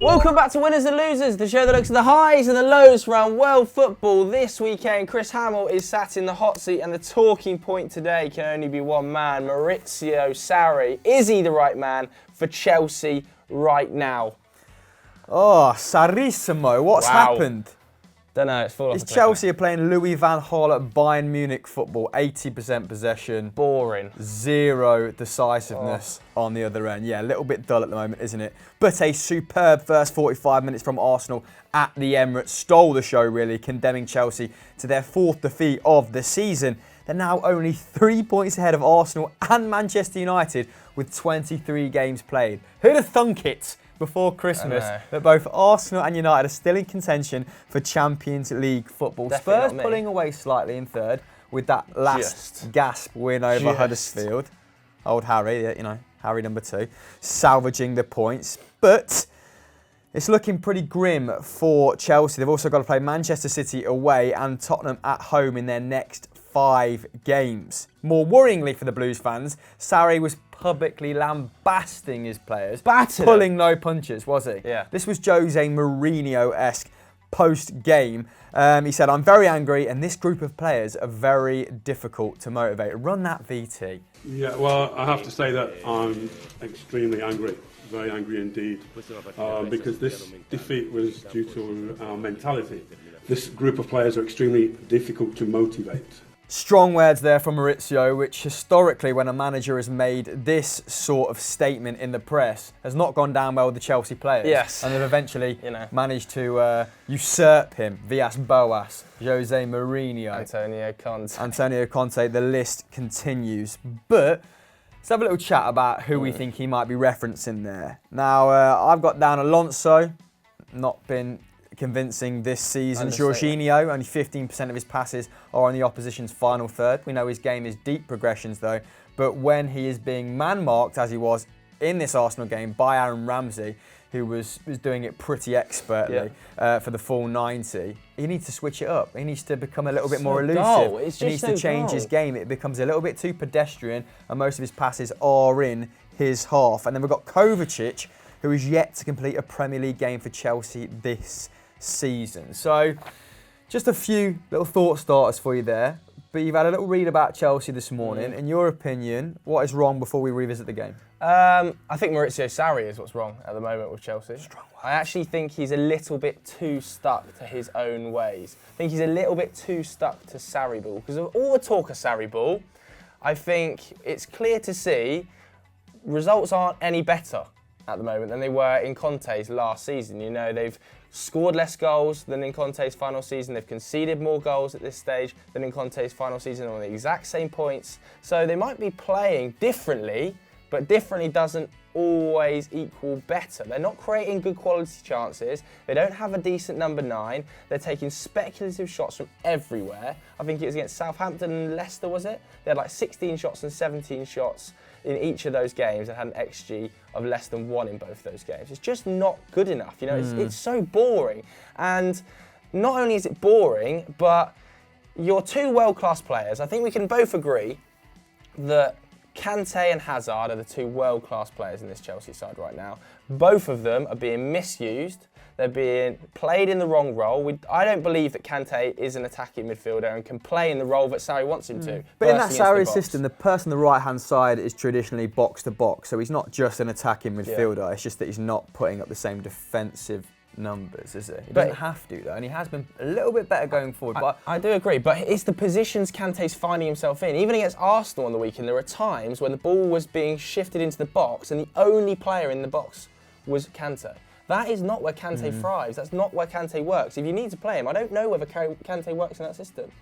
Welcome back to Winners and Losers, the show that looks at the highs and the lows around world football. This weekend, Chris Hamill is sat in the hot seat, and the talking point today can only be one man, Maurizio Sarri. Is he the right man for Chelsea right now? Oh, Sarrissimo, what's happened? Don't know, it's full off. Chelsea are playing Louis van Gaal at Bayern Munich football, 80% possession. Boring. Zero decisiveness on the other end. Yeah, a little bit dull at the moment, isn't it? But a superb first 45 minutes from Arsenal at the Emirates stole the show, really, condemning Chelsea to their fourth defeat of the season. They're now only 3 points ahead of Arsenal and Manchester United with 23 games played. Who'd have thunk it before Christmas that both Arsenal and United are still in contention for Champions League football? Definitely Spurs pulling away slightly in third with that last gasp win over Huddersfield. Old Harry, you know, Harry number 2, salvaging the points. But it's looking pretty grim for Chelsea. They've also got to play Manchester City away and Tottenham at home in their next 5 games. More worryingly for the Blues fans, Sarri was publicly lambasting his players, pulling no punches, was he? Yeah. This was Jose Mourinho-esque post-game. He said, "I'm very angry and this group of players are very difficult to motivate." Run that, VT. Yeah, well, I have to say that I'm extremely angry, very angry indeed, because this defeat was due to our mentality. This group of players are extremely difficult to motivate. Strong words there from Maurizio, which historically, when a manager has made this sort of statement in the press, has not gone down well with the Chelsea players. Yes. And they've eventually managed to usurp him. Villas-Boas, Jose Mourinho, Antonio Conte, the list continues. But let's have a little chat about who we think he might be referencing there. Now, I've got down Alonso, not been convincing this season. Jorginho, only 15% of his passes are on the opposition's final third. We know his game is deep progressions though, but when he is being man-marked, as he was in this Arsenal game by Aaron Ramsey, who was doing it pretty expertly for the full 90, he needs to switch it up. He needs to become a little bit more elusive. He needs to change his game. It becomes a little bit too pedestrian, and most of his passes are in his half. And then we've got Kovacic, who is yet to complete a Premier League game for Chelsea this season. So just a few little thought starters for you there, but you've had a little read about Chelsea this morning. In your opinion, what is wrong before we revisit the game? I think Maurizio Sarri is what's wrong at the moment with Chelsea. I actually think he's a little bit too stuck to his own ways. I think he's a little bit too stuck to Sarri-ball. Because of all the talk of Sarri-ball, I think it's clear to see results aren't any better at the moment than they were in Conte's last season. You know, they've scored less goals than in Conte's final season. They've conceded more goals at this stage than in Conte's final season on the exact same points. So they might be playing differently, but differently doesn't always equal better. They're not creating good quality chances. They don't have a decent number 9. They're taking speculative shots from everywhere. I think it was against Southampton and Leicester, was it? They had like 16 shots and 17 shots in each of those games and had an XG of less than 1 in both those games. It's just not good enough. You know, it's so boring. And not only is it boring, but your 2 world-class players, I think we can both agree that Kante and Hazard are the 2 world-class players in this Chelsea side right now. Both of them are being misused. They're being played in the wrong role. I don't believe that Kante is an attacking midfielder and can play in the role that Sarri wants him to. But in that Sarri system, the person on the right-hand side is traditionally box-to-box, so he's not just an attacking midfielder. It's just that he's not putting up the same defensive numbers, is he? He doesn't have to, though, and he has been a little bit better going forward. But I do agree, but it's the positions Kante's finding himself in. Even against Arsenal on the weekend, there were times when the ball was being shifted into the box and the only player in the box was Kante. That is not where Kante thrives. That's not where Kante works. If you need to play him, I don't know whether Kante works in that system.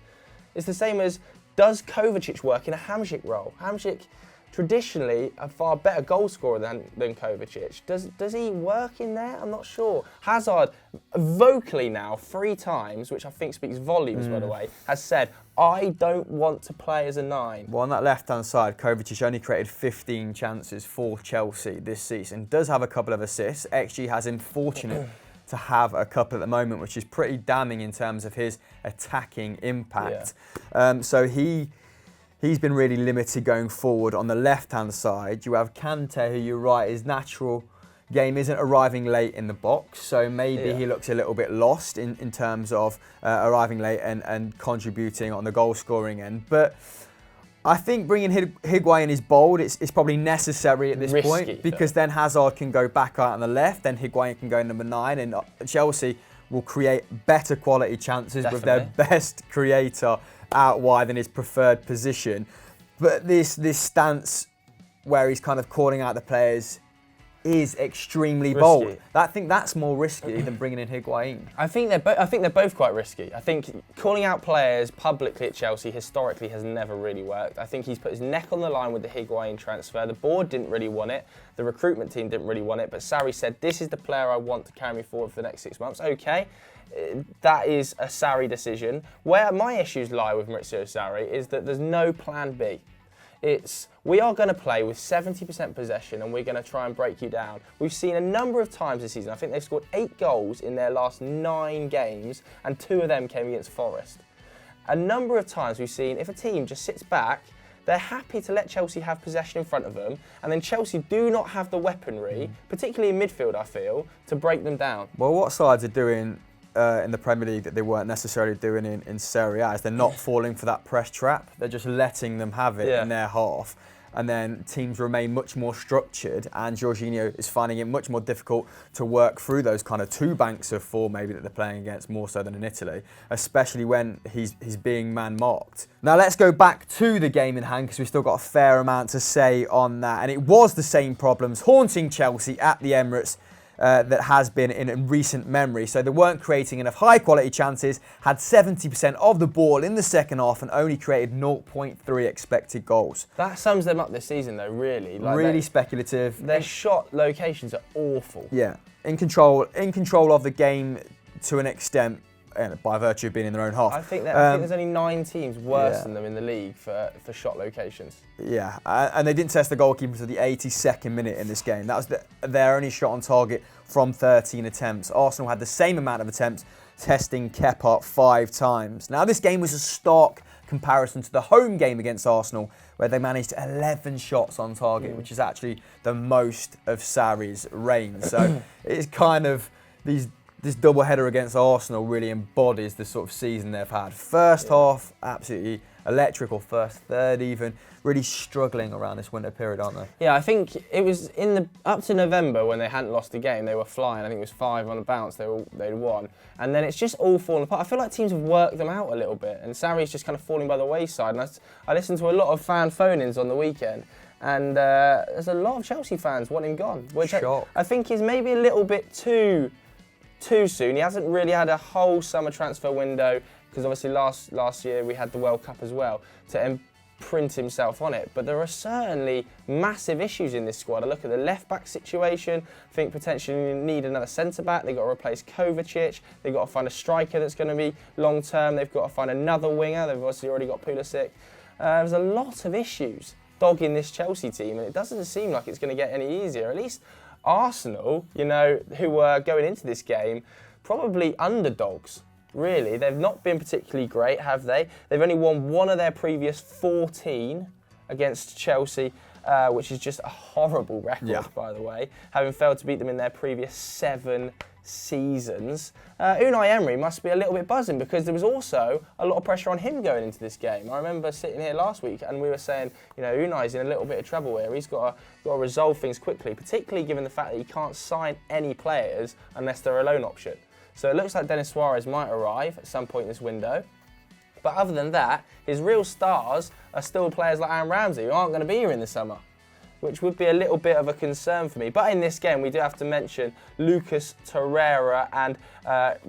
It's the same as, does Kovacic work in a Hamsik role? Hamsik, traditionally, a far better goal scorer than Kovacic. Does he work in there? I'm not sure. Hazard, vocally now, 3 times, which I think speaks volumes, by the way, has said, I don't want to play as a 9. Well, on that left-hand side, Kovacic only created 15 chances for Chelsea this season. Does have a couple of assists. XG has him fortunate to have a couple at the moment, which is pretty damning in terms of his attacking impact. So he's been really limited going forward. On the left-hand side, you have Kante, who you're right is natural game isn't arriving late in the box, so maybe he looks a little bit lost in terms of arriving late and contributing on the goal scoring end. But I think bringing Higuain is bold. It's probably necessary at this point, because then Hazard can go back out on the left, then Higuain can go number 9, and Chelsea will create better quality chances with their best creator out wide in his preferred position. But this stance where he's kind of calling out the players is extremely bold. I think that's more risky than bringing in Higuain. I think they're both quite risky. I think calling out players publicly at Chelsea historically has never really worked. I think he's put his neck on the line with the Higuain transfer. The board didn't really want it. The recruitment team didn't really want it. But Sarri said, this is the player I want to carry me forward for the next 6 months. Okay, that is a Sarri decision. Where my issues lie with Maurizio Sarri is that there's no plan B. We are going to play with 70% possession and we're going to try and break you down. We've seen a number of times this season. I think they've scored 8 goals in their last 9 games, and 2 of them came against Forest. A number of times we've seen if a team just sits back, they're happy to let Chelsea have possession in front of them, and then Chelsea do not have the weaponry, particularly in midfield, I feel, to break them down. Well, what sides are doing in the Premier League that they weren't necessarily doing in Serie A is they're not falling for that press trap. They're just letting them have it in their half. And then teams remain much more structured, and Jorginho is finding it much more difficult to work through those kind of 2 banks of 4 maybe that they're playing against, more so than in Italy, especially when he's being man-marked. Now let's go back to the game in hand, because we've still got a fair amount to say on that. And it was the same problems haunting Chelsea at the Emirates that has been in recent memory. So they weren't creating enough high quality chances, had 70% of the ball in the second half and only created 0.3 expected goals. That sums them up this season though, really. Really speculative. Their shot locations are awful. Yeah, in control of the game to an extent, by virtue of being in their own half. I think there's only 9 teams worse than them in the league for shot locations. Yeah, and they didn't test the goalkeeper until the 82nd minute in this game. That was their only shot on target from 13 attempts. Arsenal had the same amount of attempts, testing Kepa 5 times. Now this game was a stark comparison to the home game against Arsenal, where they managed 11 shots on target, which is actually the most of Sarri's reign. So it's kind of this double-header against Arsenal really embodies the sort of season they've had. First half, absolutely electric, or first third even, really struggling around this winter period, aren't they? Yeah, I think it was up to November when they hadn't lost a game, they were flying. I think it was 5 on the bounce they'd won. And then it's just all fallen apart. I feel like teams have worked them out a little bit, and Sarri's just kind of falling by the wayside. And I listened to a lot of fan phone-ins on the weekend, and there's a lot of Chelsea fans want him gone, which I think is maybe a little bit too soon. He hasn't really had a whole summer transfer window, because obviously last year we had the World Cup as well, to imprint himself on it. But there are certainly massive issues in this squad. I look at the left-back situation, I think potentially need another centre-back. They've got to replace Kovacic. They've got to find a striker that's going to be long-term. They've got to find another winger. They've obviously already got Pulisic. There's a lot of issues dogging this Chelsea team, and it doesn't seem like it's going to get any easier. At least Arsenal, who were going into this game, probably underdogs, really. They've not been particularly great, have they? They've only won 1 of their previous 14 against Chelsea, which is just a horrible record, by the way, having failed to beat them in their previous 7 seasons. Unai Emery must be a little bit buzzing, because there was also a lot of pressure on him going into this game. I remember sitting here last week and we were saying, Unai's in a little bit of trouble here. He's got to resolve things quickly, particularly given the fact that he can't sign any players unless they're a loan option. So it looks like Denis Suarez might arrive at some point this window. But other than that, his real stars are still players like Aaron Ramsey, who aren't going to be here in the summer, which would be a little bit of a concern for me. But in this game, we do have to mention Lucas Torreira and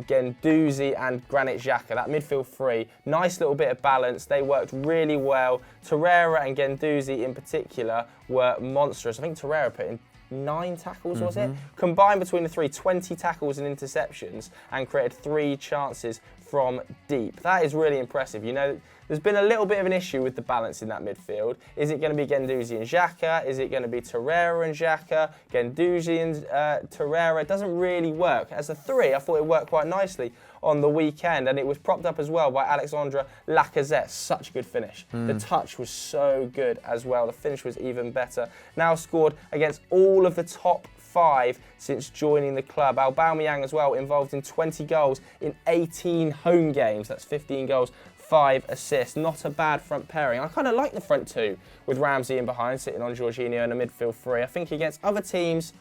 Guendouzi and Granit Xhaka. That midfield 3, nice little bit of balance. They worked really well. Torreira and Guendouzi in particular were monstrous. I think Torreira put in 9 tackles, was it? Combined between the 3, 20 tackles and interceptions, and created 3 chances from deep. That is really impressive. There's been a little bit of an issue with the balance in that midfield. Is it going to be Guendouzi and Xhaka? Is it going to be Torreira and Xhaka? Guendouzi and Torreira? It doesn't really work. As a 3, I thought it worked quite nicely on the weekend, and it was propped up as well by Alexandre Lacazette. Such a good finish. The touch was so good as well. The finish was even better. Now scored against all of the top 5 since joining the club. Aubameyang as well, involved in 20 goals in 18 home games. That's 15 goals, 5 assists. Not a bad front pairing. I kind of like the front two with Ramsey in behind, sitting on Jorginho and a midfield three. I think against other teams,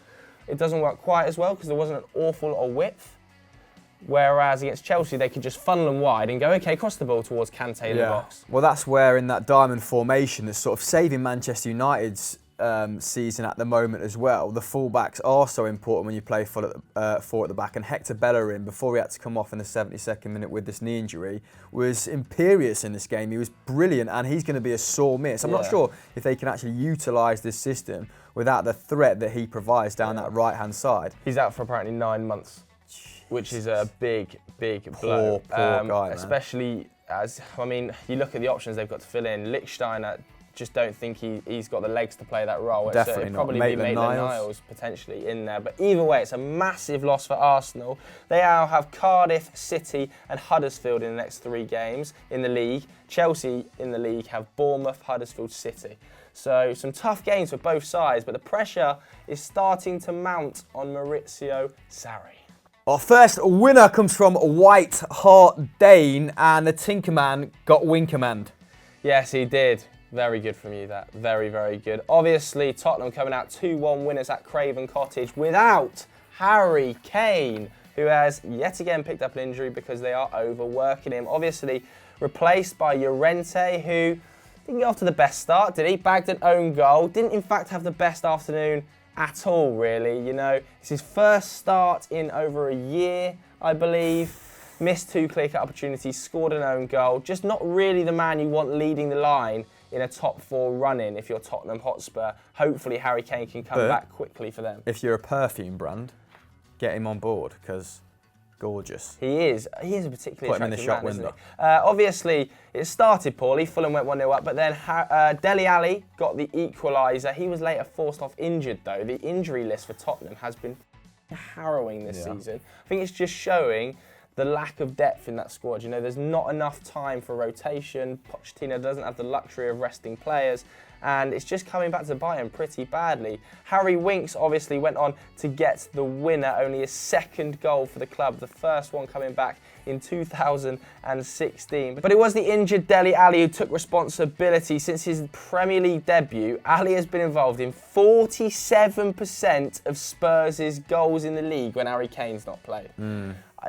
it doesn't work quite as well because there wasn't an awful lot of width. Whereas against Chelsea, they could just funnel them wide and go, okay, cross the ball towards Kante in the box. Well, that's where in that diamond formation that's sort of saving Manchester United's season at the moment as well. The fullbacks are so important when you play four at the back. And Hector Bellerin, before he had to come off in the 72nd minute with this knee injury, was imperious in this game. He was brilliant, and he's going to be a sore miss. I'm not sure if they can actually utilise this system without the threat that he provides down that right-hand side. He's out for apparently 9 months. Which is a big blow. Poor guy, especially as, I mean, you look at the options they've got to fill in. Lichtsteiner, just don't think he's got the legs to play that role. Definitely it'd not. Probably be Maitland-Niles potentially in there. But either way, it's a massive loss for Arsenal. They now have Cardiff, City and Huddersfield in the next 3 games in the league. Chelsea in the league have Bournemouth, Huddersfield, City. So some tough games for both sides, but the pressure is starting to mount on Maurizio Sarri. Our first winner comes from White Hart Dane, and the Tinkerman got wing command. Yes, he did. Very good from you, that. Very, very good. Obviously, Tottenham coming out 2-1 winners at Craven Cottage without Harry Kane, who has yet again picked up an injury because they are overworking him. Obviously, replaced by Llorente, who didn't get off to the best start, did he? Bagged an own goal. Didn't, in fact, have the best afternoon at all, really. You know, it's his first start in over a year, I believe. Missed 2 clear-cut opportunities, scored an own goal. Just not really the man you want leading the line in a top 4 run-in if you're Tottenham Hotspur. Hopefully Harry Kane can come back quickly for them. If you're a perfume brand, get him on board, because gorgeous. He is a particularly Put him in the shop window. Obviously, it started poorly. Fulham went 1-0 up, but then Dele Alli got the equaliser. He was later forced off injured, though. The injury list for Tottenham has been harrowing this season. I think it's just showing the lack of depth in that squad. You know, there's not enough time for rotation. Pochettino doesn't have the luxury of resting players, and it's just coming back to bite him pretty badly. Harry Winks obviously went on to get the winner, only his 2nd goal for the club, the first one coming back in 2016. But it was the injured Dele Alli who took responsibility. Since his Premier League debut, Alli has been involved in 47% of Spurs' goals in the league when Harry Kane's not played.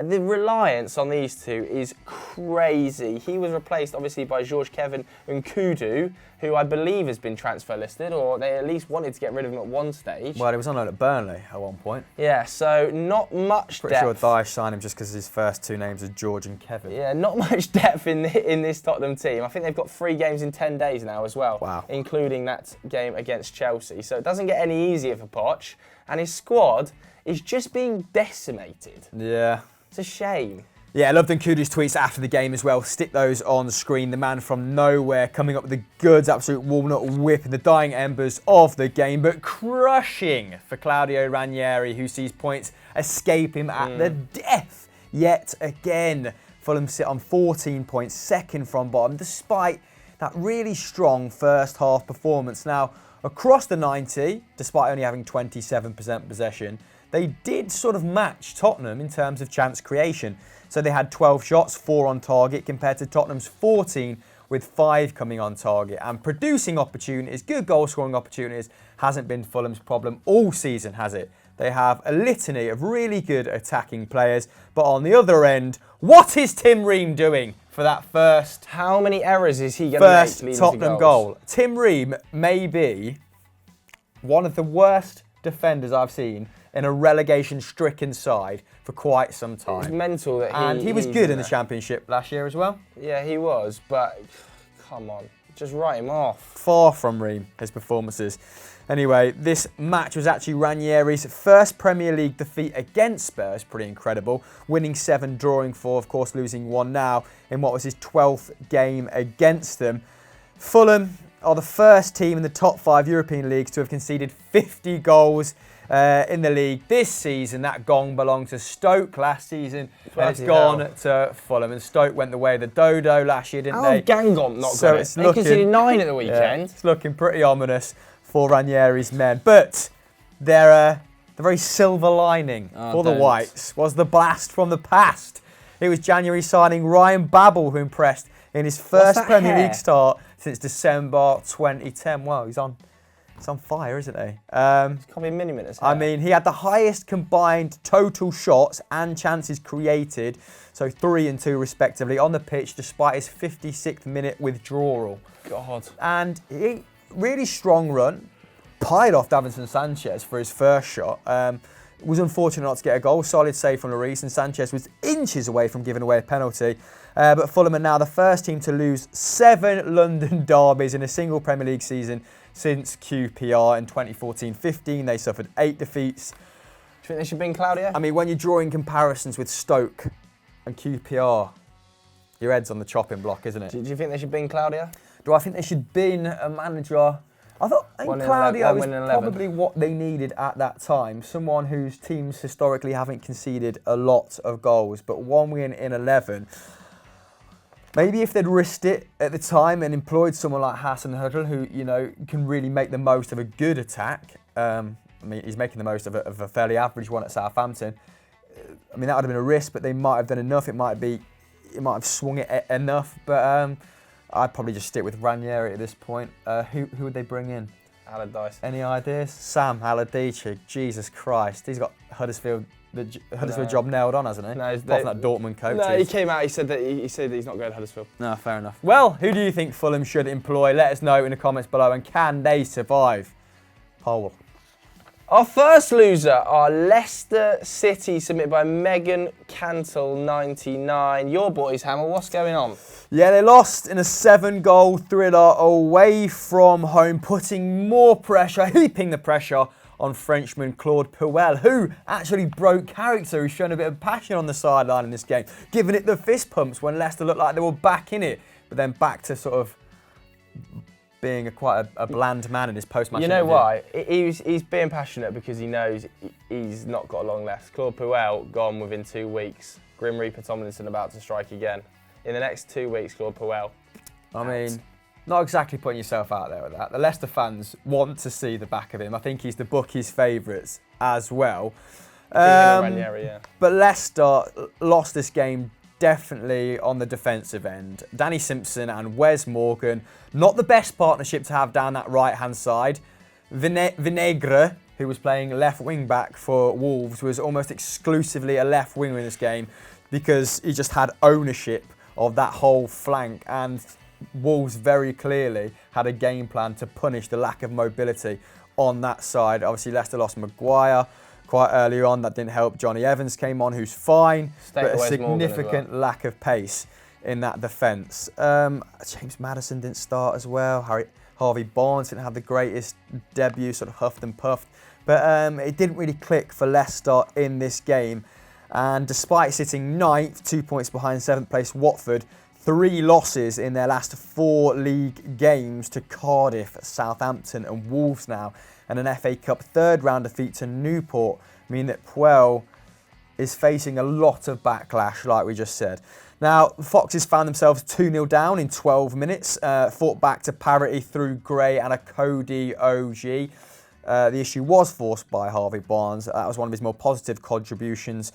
The reliance on these two is crazy. He was replaced, obviously, by Georges-Kevin Nkudu, who I believe has been transfer listed, or they at least wanted to get rid of him at one stage. Well, he was on loan at Burnley at one point. Yeah, so not much Pretty depth. sure Dyche signed him just because his first 2 names are George and Kevin. Yeah, not much depth in this Tottenham team. I think they've got 3 games in 10 days now as well, including that game against Chelsea. So it doesn't get any easier for Poch, and his squad is just being decimated. Yeah. It's a shame. Yeah, I loved Nkudu's tweets after the game as well. Stick those on screen. The man from nowhere coming up with the goods, absolute walnut whip in the dying embers of the game, but crushing for Claudio Ranieri, who sees points escape him at the death yet again. Fulham sit on 14 points, 2nd from bottom, despite that really strong first half performance. Now, across the 90, despite only having 27% possession, they did sort of match Tottenham in terms of chance creation. So they had 12 shots, 4 on target, compared to Tottenham's 14, with 5 coming on target. And producing opportunities, good goal scoring opportunities, hasn't been Fulham's problem all season, has it? They have a litany of really good attacking players. But on the other end, what is Tim Ream doing for that first? How many errors is he going to make? First Tottenham goal. Tim Ream may be one of the worst defenders I've seen in a relegation-stricken side for quite some time. It's mental that he was good in the Championship last year as well. Yeah, he was, but come on, just write him off. Far from Ream, his performances. Anyway, this match was actually Ranieri's first Premier League defeat against Spurs, pretty incredible. Winning 7, drawing 4, of course losing 1 now in what was his 12th game against them. Fulham are the first team in the top 5 European leagues to have conceded 50 goals in the league this season. That gong belonged to Stoke last season, and it's gone to Fulham. And Stoke went the way of the dodo last year, didn't they? Gangon not got it. They conceded 9 at the weekend. Yeah, it's looking pretty ominous for Ranieri's men. But they're the very silver lining for the Whites was the blast from the past. It was January signing Ryan Babel who impressed in his first Premier League start since December 2010. Wow, he's on fire, isn't he? He can't be a mini-minute. I mean, he had the highest combined total shots and chances created, so 3 and 2 respectively, on the pitch despite his 56th minute withdrawal. God. And he really strong run, pied off Davinson Sanchez for his first shot. Was unfortunate not to get a goal. Solid save from Lloris, and Sanchez was inches away from giving away a penalty. But Fulham are now the first team to lose 7 London derbies in a single Premier League season since QPR in 2014-15. They suffered 8 defeats. Do you think they should bin Claudio? I mean, when you're drawing comparisons with Stoke and QPR, your head's on the chopping block, isn't it? Do you think they should bin Claudio? Do I think they should bin a manager? I think Claudio was probably what they needed at that time. Someone whose teams historically haven't conceded a lot of goals, but 1 win in 11. Maybe if they'd risked it at the time and employed someone like Hassan Huddle, who can really make the most of a good attack. I mean, he's making the most of a fairly average one at Southampton. I mean, that would have been a risk, but they might have done enough. It might have swung it enough, but. I'd probably just stick with Ranieri at this point. Who would they bring in? Allardyce. Any ideas? Sam Allardyce. Jesus Christ. He's got Huddersfield job nailed on, hasn't he? No, apart from that Dortmund coach. No, he came out, he said that he's not going to Huddersfield. No, fair enough. Well, who do you think Fulham should employ? Let us know in the comments below, and can they survive? Poll. Our first loser are Leicester City, submitted by Megan Cantle99. Your boys, Hammer, what's going on? Yeah, they lost in a 7-goal thriller away from home, putting more pressure, heaping the pressure on Frenchman Claude Puel, who actually broke character. He's shown a bit of passion on the sideline in this game, giving it the fist pumps when Leicester looked like they were back in it, but then back to sort of being quite a bland man in his post-match interview. Why? He's being passionate because he knows he's not got long left. Claude Puel gone within 2 weeks. Grim Reaper Tomlinson about to strike again. In the next 2 weeks, Claude Puel. I mean, not exactly putting yourself out there with that. The Leicester fans want to see the back of him. I think he's the bookies' favourites as well. Ranieri, yeah. But Leicester lost this game definitely on the defensive end. Danny Simpson and Wes Morgan, not the best partnership to have down that right-hand side. Vinegre, who was playing left wing-back for Wolves, was almost exclusively a left winger in this game because he just had ownership of that whole flank, and Wolves very clearly had a game plan to punish the lack of mobility on that side. Obviously, Leicester lost Maguire quite early on. That didn't help. Johnny Evans came on, who's fine, but a significant lack of pace in that defence. James Maddison didn't start as well. Harvey Barnes didn't have the greatest debut, sort of huffed and puffed. But it didn't really click for Leicester in this game. And despite sitting 9th, 2 points behind 7th place Watford, 3 losses in their last 4 league games to Cardiff, Southampton and Wolves now, and an FA Cup 3rd round defeat to Newport, mean that Puel is facing a lot of backlash, like we just said. Now, the Foxes found themselves 2-0 down in 12 minutes, fought back to parity through Gray and a Cody OG. The issue was forced by Harvey Barnes. That was one of his more positive contributions.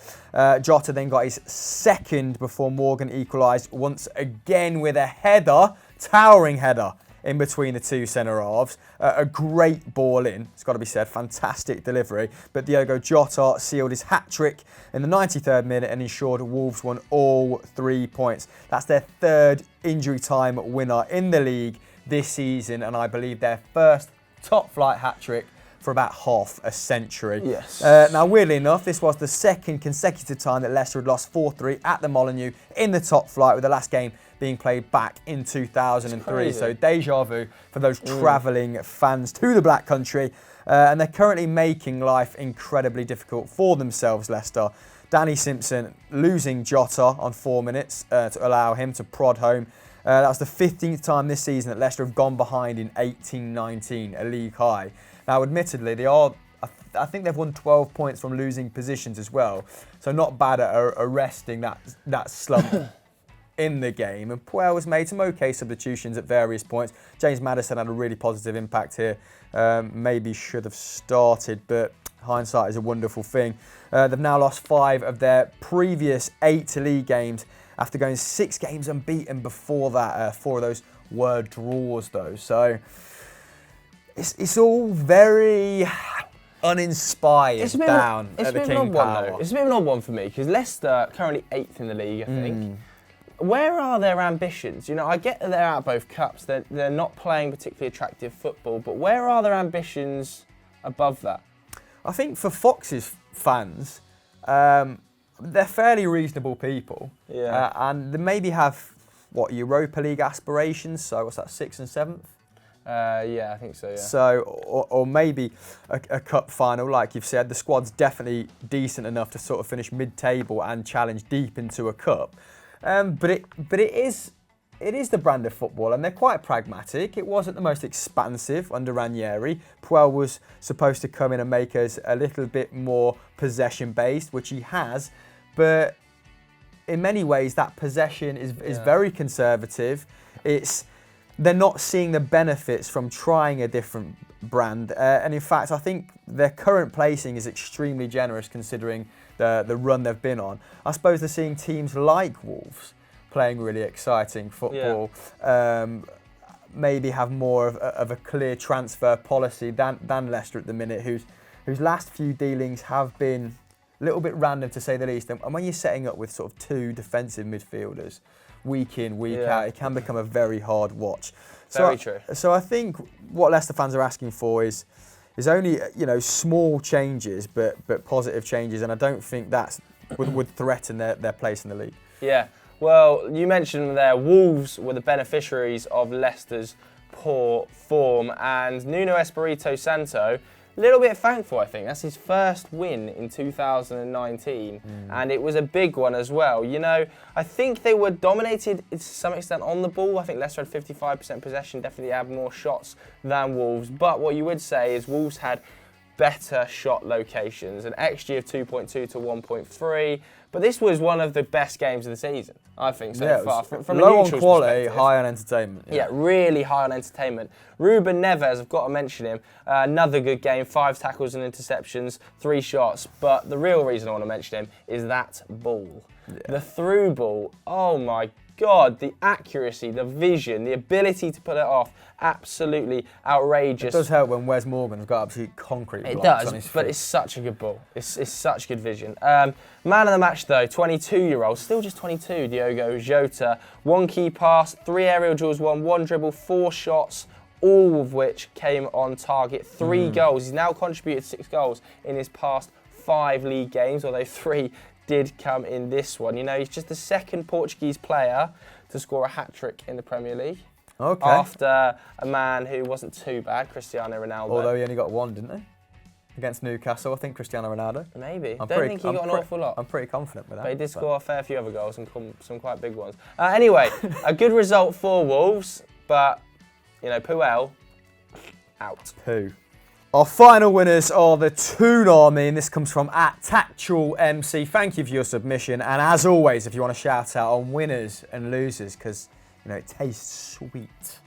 Jota then got his 2nd before Morgan equalised once again with a header, towering header, in between the 2 centre-halves. A great ball in, it's got to be said, fantastic delivery. But Diogo Jota sealed his hat-trick in the 93rd minute and ensured Wolves won all 3 points. That's their 3rd injury time winner in the league this season, and I believe their first top-flight hat-trick for about half a century. Yes. Now, weirdly enough, this was the 2nd consecutive time that Leicester had lost 4-3 at the Molineux in the top flight, with the last game being played back in 2003. So deja vu for those travelling fans to the Black Country. And they're currently making life incredibly difficult for themselves, Leicester. Danny Simpson losing Jota on 4 minutes to allow him to prod home. That was the 15th time this season that Leicester have gone behind in 18-19, a league high. Now, admittedly, I think they've won 12 points from losing positions as well. So not bad at arresting that slump in the game. And Puel has made some okay substitutions at various points. James Maddison had a really positive impact here. Maybe should have started, but hindsight is a wonderful thing. They've now lost 5 of their previous 8 league games after going 6 games unbeaten before that. 4 of those were draws, though. So it's all very uninspired down at the King Power. It's a bit of an odd one for me because Leicester currently 8th in the league, I think. Where are their ambitions? You know, I get that they're out of both cups. They're not playing particularly attractive football, but where are their ambitions above that? I think for Fox's fans, they're fairly reasonable people. Yeah. And they maybe have, Europa League aspirations? So what's that, 6th and 7th? Yeah, I think so, yeah. So, or maybe a cup final, like you've said. The squad's definitely decent enough to sort of finish mid-table and challenge deep into a cup. But it is the brand of football, and they're quite pragmatic. It wasn't the most expansive under Ranieri. Puel was supposed to come in and make us a little bit more possession-based, which he has, but in many ways that possession is very conservative. They're not seeing the benefits from trying a different brand, and in fact I think their current placing is extremely generous considering the run they've been on. I suppose they're seeing teams like Wolves playing really exciting football, maybe have more of a clear transfer policy than Leicester at the minute, whose last few dealings have been a little bit random to say the least. And when you're setting up with sort of 2 defensive midfielders week in, week out, it can become a very hard watch. Very true. So I think what Leicester fans are asking for is only small changes, but positive changes, and I don't think that would threaten their place in the league. Yeah. Well, you mentioned there Wolves were the beneficiaries of Leicester's poor form, and Nuno Espirito Santo, a little bit thankful, I think. That's his first win in 2019, and it was a big one as well. You know, I think they were dominated to some extent on the ball. I think Leicester had 55% possession, definitely had more shots than Wolves. But what you would say is Wolves had better shot locations, an XG of 2.2 to 1.3. But this was one of the best games of the season, I think, so far. From low a on quality, high on entertainment. Yeah, really high on entertainment. Ruben Neves, I've got to mention him. Another good game, 5 tackles and interceptions, 3 shots. But the real reason I want to mention him is that ball. Yeah. The through ball, oh my God, the accuracy, the vision, the ability to put it off, absolutely outrageous. It does help when Wes Morgan's got absolute concrete blocks on his feet. But it's such a good ball. It's such good vision. Man of the match though, 22-year-old, still just 22, Diogo Jota. 1 key pass, 3 aerial duels, 1 dribble, 4 shots, all of which came on target. 3 goals. He's now contributed 6 goals in his past 5 league games, although 3 did come in this one. You know, he's just the 2nd Portuguese player to score a hat-trick in the Premier League. Okay. After a man who wasn't too bad, Cristiano Ronaldo. Although he only got 1, didn't he? Against Newcastle, I think Cristiano Ronaldo. Maybe. Don't think he got an awful lot. I'm pretty confident with that. But he did score a fair few other goals and some quite big ones. Anyway, a good result for Wolves, but, you know, Puel, out. Our final winners are the Toon Army, and this comes from @TactualMC. Thank you for your submission, and as always, if you want to shout out on winners and losers, because it tastes sweet,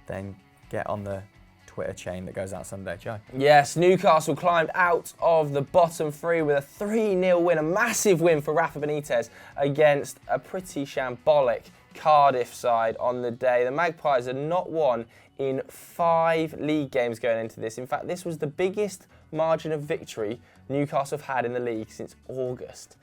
then get on the Twitter chain that goes out Sunday, Joe. Yes, Newcastle climbed out of the bottom 3 with a 3-0 win, a massive win for Rafa Benitez against a pretty shambolic Cardiff side on the day. The Magpies had not won in 5 league games going into this. In fact, this was the biggest margin of victory Newcastle have had in the league since August,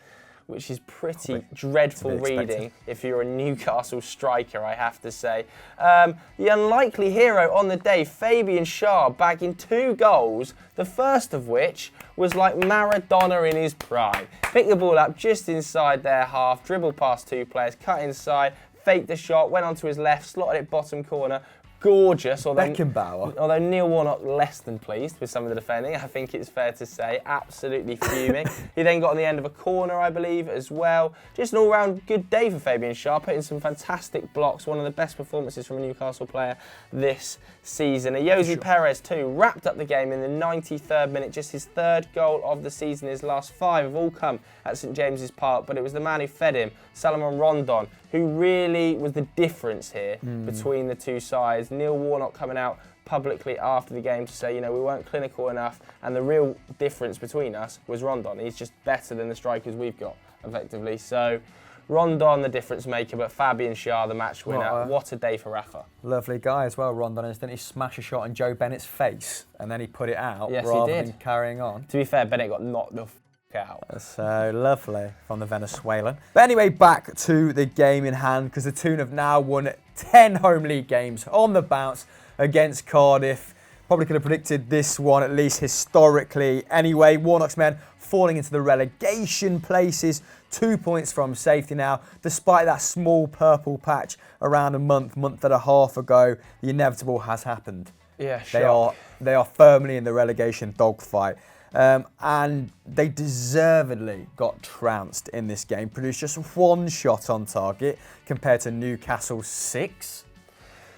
which is pretty dreadful reading if you're a Newcastle striker, I have to say. The unlikely hero on the day, Fabian Schär, bagging 2 goals, the first of which was like Maradona in his prime. Picked the ball up just inside their half, dribbled past 2 players, cut inside, faked the shot, went onto his left, slotted it bottom corner. Gorgeous, although Neil Warnock less than pleased with some of the defending, I think it's fair to say. Absolutely fuming. He then got on the end of a corner, I believe, as well. Just an all-round good day for Fabian Schär, putting some fantastic blocks, one of the best performances from a Newcastle player this season. Jose Perez too wrapped up the game in the 93rd minute, just his 3rd goal of the season. His last 5 have all come at St James's Park, but it was the man who fed him, Salomon Rondon, who really was the difference here between the two sides. Neil Warnock coming out publicly after the game to say, you know, we weren't clinical enough, and the real difference between us was Rondon. He's just better than the strikers we've got, effectively. So Rondon, the difference maker, but Fabian Schär, the match winner. What a day for Rafa. Lovely guy as well, Rondon. Didn't he smash a shot in Joe Bennett's face and then he put it out rather than carrying on? To be fair, Bennett got knocked the out. So lovely from the Venezuelan. But anyway, back to the game in hand, because the Toon have now won 10 home league games on the bounce against Cardiff. Probably could have predicted this one, at least historically. Anyway, Warnock's men falling into the relegation places, 2 points from safety now, despite that small purple patch around a month and a half ago. The inevitable has happened. Yeah, sure. They are firmly in the relegation dogfight. And they deservedly got trounced in this game, produced just 1 shot on target compared to Newcastle's 6.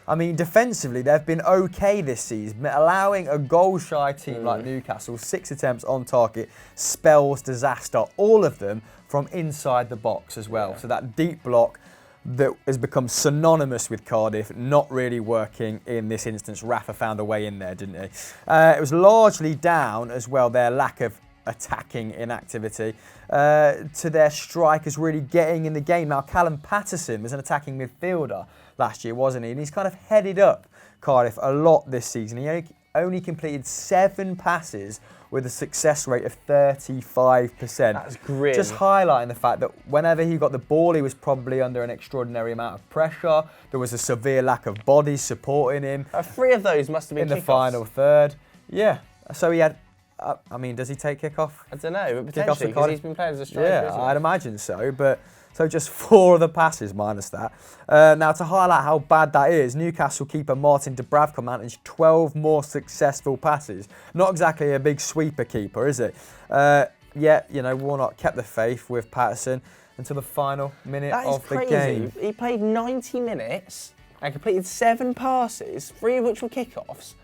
I mean, defensively, they've been okay this season, allowing a goal-shy team like Newcastle 6 attempts on target spells disaster, all of them from inside the box as well. So that deep block that has become synonymous with Cardiff, not really working in this instance. Rafa found a way in there, didn't he? It was largely down as well, their lack of attacking inactivity, to their strikers really getting in the game. Now, Callum Patterson was an attacking midfielder last year, wasn't he? And he's kind of headed up Cardiff a lot this season. He only completed 7 passes with a success rate of 35%. That's grim. Just highlighting the fact that whenever he got the ball, he was probably under an extraordinary amount of pressure. There was a severe lack of bodies supporting him. 3 of those must have been in the final third. Yeah, so he had... I mean, does he take kickoff? I don't know, but potentially, because he's been playing as a striker. Yeah, I'd imagine so, but... So just 4 of the passes minus that. Now, to highlight how bad that is, Newcastle keeper Martin Dubravka managed 12 more successful passes. Not exactly a big sweeper keeper, is it? Yeah, you know, Warnock kept the faith with Patterson until the final minute of the game. He played 90 minutes and completed 7 passes, 3 of which were kickoffs.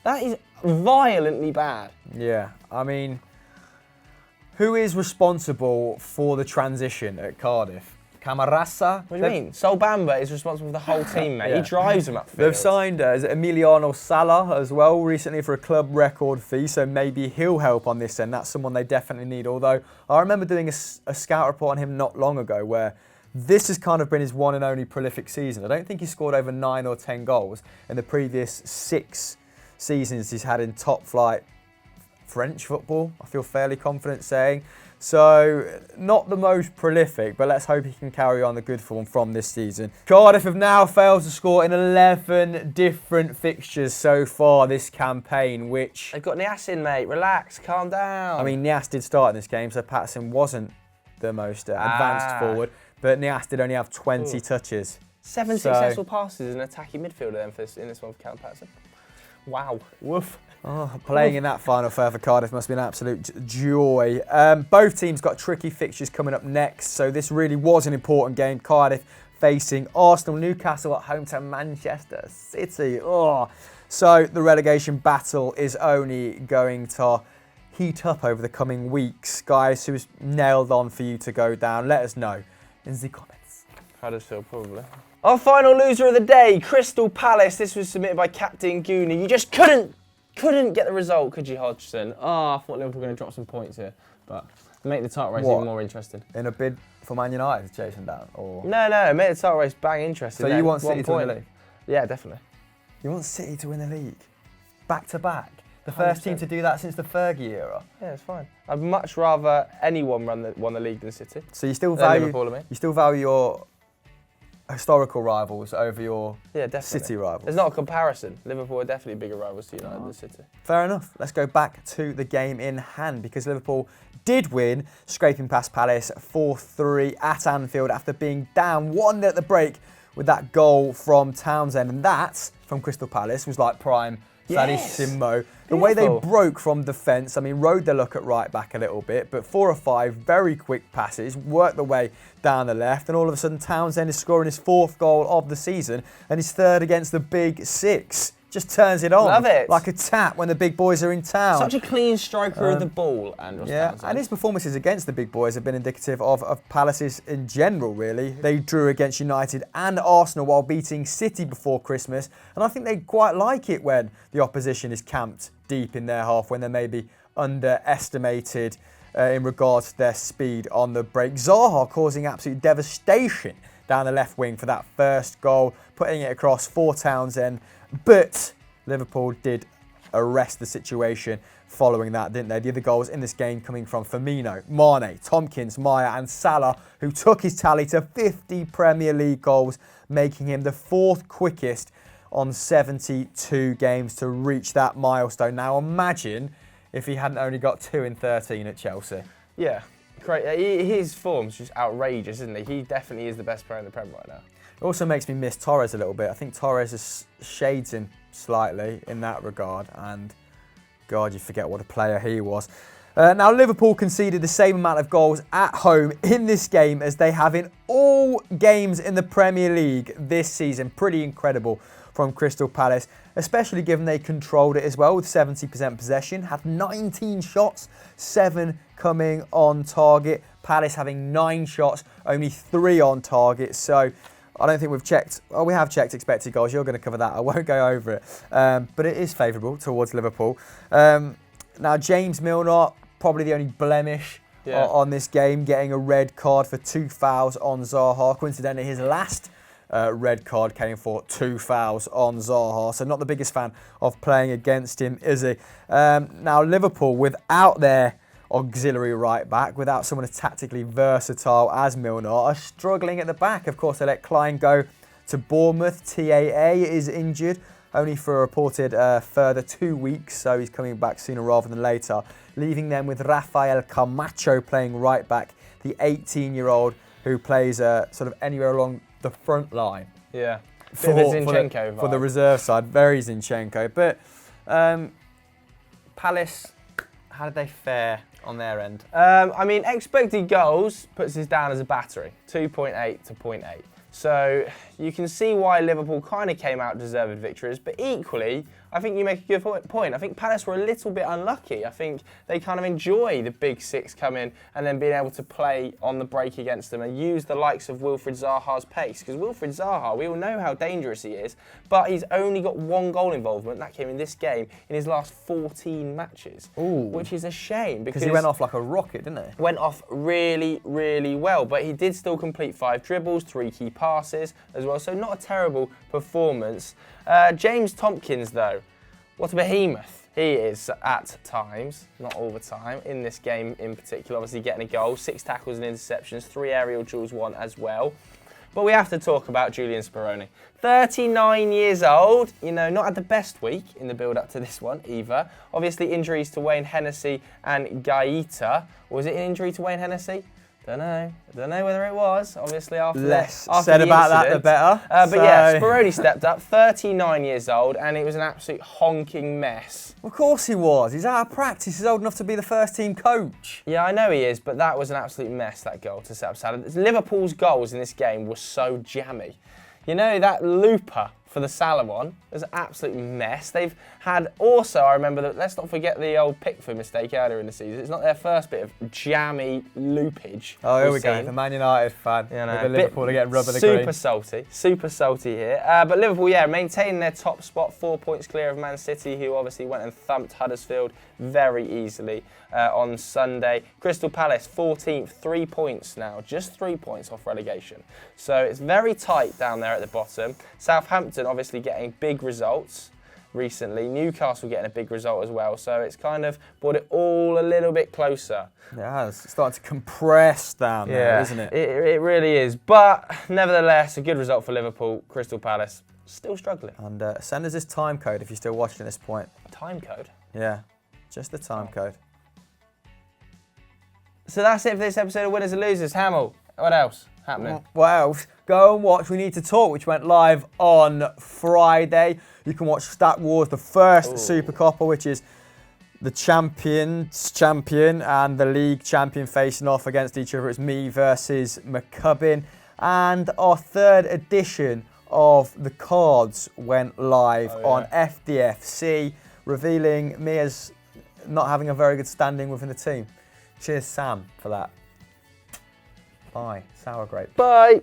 That is violently bad. Yeah, I mean... Who is responsible for the transition at Cardiff? Camarasa? What do you mean? Sol Bamba is responsible for the whole team, mate. He drives them upfield. They've signed Emiliano Sala as well recently for a club record fee, so maybe he'll help on this end. That's someone they definitely need. Although I remember doing a scout report on him not long ago where this has kind of been his one and only prolific season. I don't think he scored over 9 or 10 goals in the previous 6 seasons he's had in top flight French football, I feel fairly confident saying. So, not the most prolific, but let's hope he can carry on the good form from this season. Cardiff have now failed to score in 11 different fixtures so far this campaign, which... They've got Niasse in, mate. Relax, calm down. I mean, Niasse did start in this game, so Patterson wasn't the most advanced forward, but Niasse did only have 20 touches. 7 successful passes as an attacking midfielder then in this one for Callum Patterson. Wow. Woof. Oh, playing in that final third for Cardiff must be an absolute joy. Both teams got tricky fixtures coming up next, so this really was an important game. Cardiff facing Arsenal, Newcastle at home to Manchester City. Oh, so the relegation battle is only going to heat up over the coming weeks. Guys, who's nailed on for you to go down? Let us know in the comments. Huddersfield, probably. Our final loser of the day, Crystal Palace. This was submitted by Captain Goonie. You just couldn't get the result, could you, Hodgson? Oh, I thought Liverpool were going to drop some points here, but make the title race even more interesting. In a bid for Man United to chase them down? Or? No, make the title race bang interesting. So you want City to win the league? Yeah, definitely. You want City to win the league? Back to back? The first 100%. Team to do that since the Fergie era? Yeah, it's fine. I'd much rather anyone won the league than City. So you still value your historical rivals over your City rivals? There's not a comparison. Liverpool are definitely bigger rivals to United than City. Fair enough. Let's go back to the game in hand, because Liverpool did win, scraping past Palace 4-3 at Anfield after being down 1-0 at the break with that goal from Townsend. And that, from Crystal Palace, was like prime Sarri-ball. The way they broke from defence, I mean, rode their luck at right back a little bit, but 4 or 5 very quick passes, worked the way down the left, and all of a sudden Townsend is scoring his 4th goal of the season and his 3rd against the Big Six. just turns it on. Love it. Like a tap when the big boys are in town. Such a clean striker of the ball, Andros Townsend. And his performances against the big boys have been indicative of Palace's in general, really. They drew against United and Arsenal while beating City before Christmas, and I think they quite like it when the opposition is camped deep in their half, when they're maybe underestimated in regards to their speed on the break. Zaha causing absolute devastation down the left wing for that first goal, putting it across for Townsend. But Liverpool did arrest the situation following that, didn't they? The other goals in this game coming from Firmino, Mane, Tompkins, Maya and Salah, who took his tally to 50 Premier League goals, making him the 4th quickest on 72 games to reach that milestone. Now imagine if he hadn't only got 2 in 13 at Chelsea. Yeah, great. His form's just outrageous, isn't he? He definitely is the best player in the Premier right now. It also makes me miss Torres a little bit. I think Torres has shades him slightly in that regard, and God, you forget what a player he was. Now, Liverpool conceded the same amount of goals at home in this game as they have in all games in the Premier League this season. Pretty incredible from Crystal Palace, especially given they controlled it as well with 70% possession, had 19 shots, 7 coming on target. Palace having 9 shots, only 3 on target. So I don't think we've checked. Oh, we have checked expected goals. You're going to cover that. I won't go over it. But it is favourable towards Liverpool. Now, James Milner, probably the only blemish on this game, getting a red card for 2 fouls on Zaha. Coincidentally, his last red card came for 2 fouls on Zaha. So not the biggest fan of playing against him, is he? Now, Liverpool, without their auxiliary right back, without someone as tactically versatile as Milner, are struggling at the back. Of course, they let Klein go to Bournemouth. TAA is injured, only for a reported further 2 weeks, so he's coming back sooner rather than later, leaving them with Rafael Camacho playing right back, the 18-year-old who plays sort of anywhere along the front line. Yeah, for the reserve side, very Zinchenko. But Palace, how did they fare on their end? I mean, expected goals puts us down as a battery, 2.8 to 0.8. So you can see why Liverpool kind of came out deserved victories, but equally, I think you make a good point. I think Palace were a little bit unlucky. I think they kind of enjoy the big 6 coming and then being able to play on the break against them and use the likes of Wilfried Zaha's pace. Because Wilfried Zaha, we all know how dangerous he is, but he's only got 1 goal involvement. That came in this game in his last 14 matches, which is a shame. Because he went off like a rocket, didn't he? Went off really, really well, but he did still complete 5 dribbles, 3 key passes as well, so not a terrible performance. James Tompkins, though, what a behemoth he is at times, not all the time, in this game in particular. Obviously getting a goal, 6 tackles and interceptions, 3 aerial duels won as well. But we have to talk about Julian Speroni. 39 years old, you know, not had the best week in the build-up to this one either. Obviously injuries to Wayne Hennessy and Gaeta. Was it an injury to Wayne Hennessy? Don't know whether it was, obviously, after less after said the about incident. That, the better. But yeah, Speroni stepped up, 39 years old, and it was an absolute honking mess. Of course he was. He's out of practice. He's old enough to be the first team coach. Yeah, I know he is, but that was an absolute mess, that goal to set up Salah. Liverpool's goals in this game were so jammy. You know, that looper for the Salah one was an absolute mess. They've had also, I remember, that let's not forget the old Pickford mistake earlier in the season. It's not their first bit of jammy loopage. Oh, here we go. The Man United fan. You know, with the Liverpool to get rubber the green. Super salty here. But Liverpool, yeah, maintaining their top spot, 4 points clear of Man City, who obviously went and thumped Huddersfield very easily on Sunday. Crystal Palace, 14th, 3 points now, just 3 points off relegation. So it's very tight down there at the bottom. Southampton obviously getting big results recently. Newcastle getting a big result as well. So it's kind of brought it all a little bit closer. Yeah, it's starting to compress down there, isn't it? It really is. But nevertheless, a good result for Liverpool. Crystal Palace still struggling. And send us this time code if you're still watching at this point. Time code? Yeah, just the time code. So that's it for this episode of Winners and Losers. Hamill, what else happening? What else? Go and watch We Need to Talk, which went live on Friday. You can watch Stat Wars, the first Super Copper, which is the champion's champion and the league champion facing off against each other. It's me versus McCubbin. And our 3rd edition of the cards went live on FDFC, revealing me as not having a very good standing within the team. Cheers, Sam, for that. Bye. Sour grape. Bye.